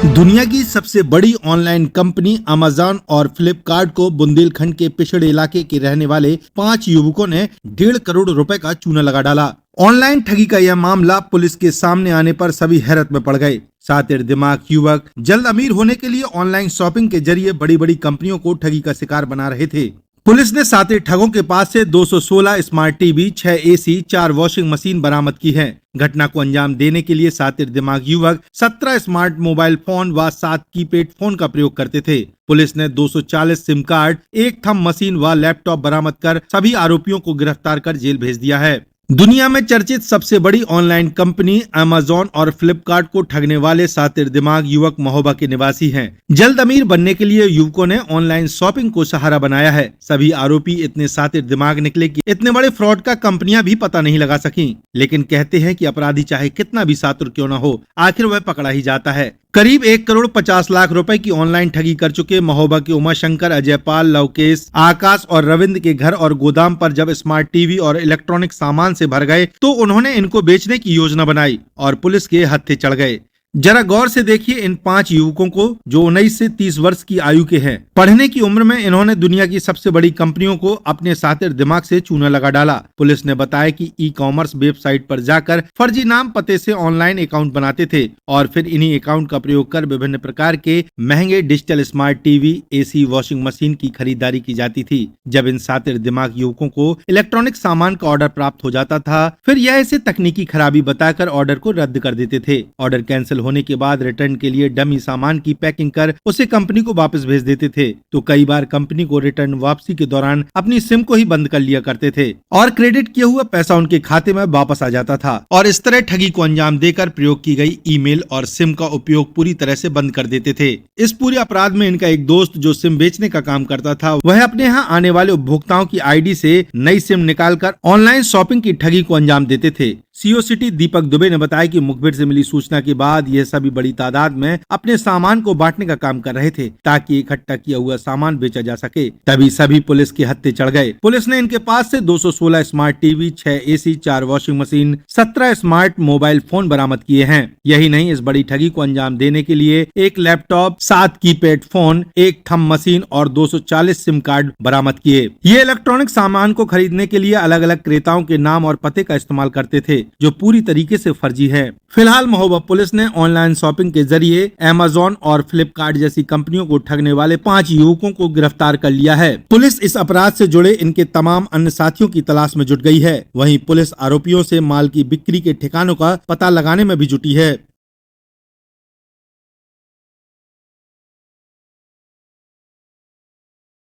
दुनिया की सबसे बड़ी ऑनलाइन कंपनी अमेज़न और फ्लिपकार्ट को बुंदेलखंड के पिछड़े इलाके के रहने वाले 5 युवकों ने 1.5 करोड़ रुपए का चूना लगा डाला। ऑनलाइन ठगी का यह मामला पुलिस के सामने आने पर सभी हैरत में पड़ गए। शातिर दिमाग युवक जल्द अमीर होने के लिए ऑनलाइन शॉपिंग के जरिए बड़ी बड़ी कंपनियों को ठगी का शिकार बना रहे थे। पुलिस ने शातिर ठगों के पास से 216 smart TV, 6 AC, 4 washing machine बरामद की है। घटना को अंजाम देने के लिए शातिर दिमाग युवक 17 स्मार्ट मोबाइल फोन व 7 कीपैड फोन का प्रयोग करते थे। पुलिस ने 240 सिम कार्ड, 1 थंब मशीन व लैपटॉप बरामद कर सभी आरोपियों को गिरफ्तार कर जेल भेज दिया है। दुनिया में चर्चित सबसे बड़ी ऑनलाइन कंपनी अमेज़न और फ्लिपकार्ट को ठगने वाले शातिर दिमाग युवक महोबा के निवासी हैं। जल्द अमीर बनने के लिए युवकों ने ऑनलाइन शॉपिंग को सहारा बनाया है। सभी आरोपी इतने शातिर दिमाग निकले कि इतने बड़े फ्रॉड का कंपनियां भी पता नहीं लगा सकी। लेकिन कहते हैं कि अपराधी चाहे कितना भी शातिर क्यों न हो, आखिर वह पकड़ा ही जाता है। करीब 1 करोड़ 50 लाख रुपए की ऑनलाइन ठगी कर चुके महोबा के उमाशंकर, अजयपाल, लवकेश, आकाश और रविंद्र के घर और गोदाम पर जब स्मार्ट टीवी और इलेक्ट्रॉनिक सामान से भर गए तो उन्होंने इनको बेचने की योजना बनाई और पुलिस के हत्थे चढ़ गए। जरा गौर से देखिए इन 5 युवकों को जो 19 से 30 वर्ष की आयु के हैं। पढ़ने की उम्र में इन्होंने दुनिया की सबसे बड़ी कंपनियों को अपने शातिर दिमाग से चूना लगा डाला। पुलिस ने बताया कि ई-कॉमर्स वेबसाइट पर जाकर फर्जी नाम पते से ऑनलाइन अकाउंट बनाते थे और फिर इन्हीं अकाउंट का प्रयोग कर विभिन्न प्रकार के महंगे digital smart TV, AC, washing machine की खरीदारी की जाती थी। जब इन शातिर दिमाग युवकों को इलेक्ट्रॉनिक सामान का ऑर्डर प्राप्त हो जाता था, फिर यह इसे तकनीकी खराबी बताकर ऑर्डर को रद्द कर देते थे। ऑर्डर कैंसिल होने के बाद रिटर्न के लिए डमी सामान की पैकिंग कर उसे कंपनी को वापस भेज देते थे। तो कई बार कंपनी को रिटर्न वापसी के दौरान अपनी सिम को ही बंद कर लिया करते थे और क्रेडिट किया हुआ पैसा उनके खाते में वापस आ जाता था और इस तरह ठगी को अंजाम देकर प्रयोग की गई ईमेल और सिम का उपयोग पूरी तरह से बंद कर देते थे। इस पूरे अपराध में इनका एक दोस्त जो सिम बेचने का काम करता था, वह अपने यहाँ आने वाले उपभोक्ताओं की आईडी से नई सिम निकालकर ऑनलाइन शॉपिंग की ठगी को अंजाम देते थे। सीओ सिटी दीपक दुबे ने बताया कि मुखबिर से मिली सूचना के बाद यह सभी बड़ी तादाद में अपने सामान को बांटने का काम कर रहे थे ताकि इकट्ठा किया हुआ सामान बेचा जा सके। तभी सभी पुलिस के हत्थे चढ़ गए। पुलिस ने इनके पास से 216 smart TV, 6 AC, 4 washing machine, 17 smart mobile phone बरामद किए हैं। यही नहीं, इस बड़ी ठगी को अंजाम देने के लिए 1 laptop, 7 keypad phone, 1 thumb machine और 240 सिम कार्ड बरामद किए। ये इलेक्ट्रॉनिक सामान को खरीदने के लिए अलग अलग क्रेताओं के नाम और पते का इस्तेमाल करते थे, जो पूरी तरीके से फर्जी है। फिलहाल महोबा पुलिस ने ऑनलाइन शॉपिंग के जरिए अमेज़न और फ्लिपकार्ट जैसी कंपनियों को ठगने वाले 5 युवकों को गिरफ्तार कर लिया है। पुलिस इस अपराध से जुड़े इनके तमाम अन्य साथियों की तलाश में जुट गई है। वहीं पुलिस आरोपियों से माल की बिक्री के ठिकानों का पता लगाने में भी जुटी है।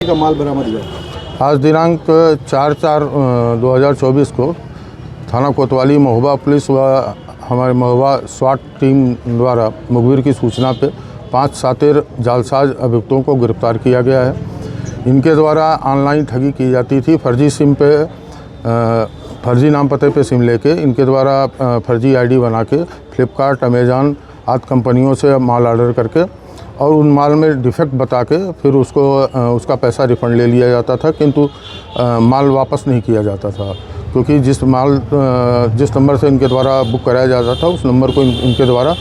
का माल बरामद हुआ आज दिनांक 4/4/2024 को थाना कोतवाली महोबा पुलिस व हमारे महोबा स्वाट टीम द्वारा मुखबिर की सूचना पे 5 शातिर जालसाज अभियुक्तों को गिरफ्तार किया गया है। इनके द्वारा ऑनलाइन ठगी की जाती थी। फर्जी सिम पे फर्जी नाम पते पे सिम लेके इनके द्वारा फर्जी आईडी बना के फ्लिपकार्ट, अमेज़न आदि कंपनियों से माल ऑर्डर करके और उन माल में डिफेक्ट बता के फिर उसका पैसा रिफंड ले लिया जाता था, किंतु माल वापस नहीं किया जाता था, क्योंकि जिस नंबर से इनके द्वारा बुक कराया जाता था उस नंबर को इनके द्वारा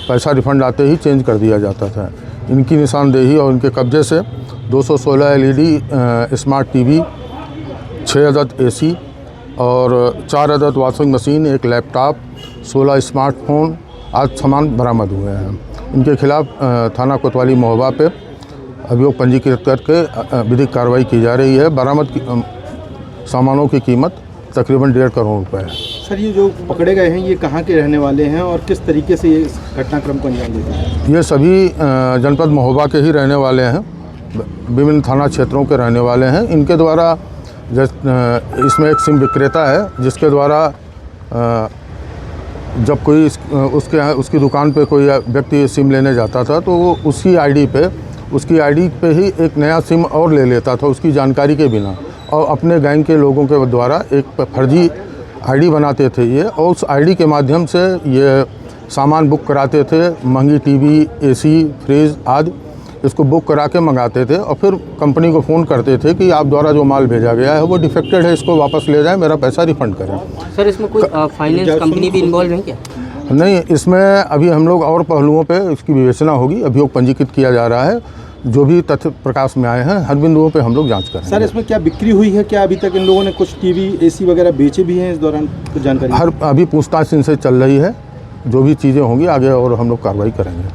पैसा रिफंड आते ही चेंज कर दिया जाता था। इनकी निशानदेही और इनके कब्जे से 216 LED स्मार्ट टीवी, 6 अदद एसी और 4 अदद वॉशिंग मशीन, 1 लैपटॉप, 16 स्मार्टफोन आदि सामान बरामद हुए हैं। इनके खिलाफ थाना कोतवाली महोबा पे अभियोग पंजीकृत करके विधिक कार्रवाई की जा रही है। बरामद सामानों की कीमत तकरीबन 1.5 करोड़ रुपए है। सर, ये जो पकड़े गए हैं ये कहाँ के रहने वाले हैं और किस तरीके से ये घटनाक्रम को अंजाम देते हैं? ये सभी जनपद महोबा के ही रहने वाले हैं, विभिन्न थाना क्षेत्रों के रहने वाले हैं। इनके द्वारा इसमें एक सिम विक्रेता है जिसके द्वारा जब कोई उसकी दुकान पे कोई व्यक्ति सिम लेने जाता था तो वो उसकी आईडी पे ही एक नया सिम और ले लेता था उसकी जानकारी के बिना, और अपने गैंग के लोगों के द्वारा एक फर्जी आईडी बनाते थे ये, और उस आईडी के माध्यम से ये सामान बुक कराते थे। महंगी टीवी, एसी, फ्रिज आदि इसको बुक करा के मंगाते थे और फिर कंपनी को फ़ोन करते थे कि आप द्वारा जो माल भेजा गया है वो डिफेक्टेड है, इसको वापस ले जाएं, मेरा पैसा रिफ़ंड करें। सर, इसमें कोई फाइनेंस कंपनी भी इन्वॉल्व है क्या? नहीं, इसमें अभी हम लोग और पहलुओं पे इसकी विवेचना होगी। अभियोग पंजीकृत किया जा रहा है। जो भी तथ्य प्रकाश में आए हैं हर बिंदुओं पे हम लोग जांच करेंगे। सर, इसमें क्या बिक्री हुई है? क्या अभी तक इन लोगों ने कुछ टीवी एसी वगैरह बेचे भी हैं इस दौरान? कुछ जानकारी? अभी पूछताछ इनसे चल रही है। जो भी चीज़ें होंगी आगे और हम लोग कार्रवाई करेंगे।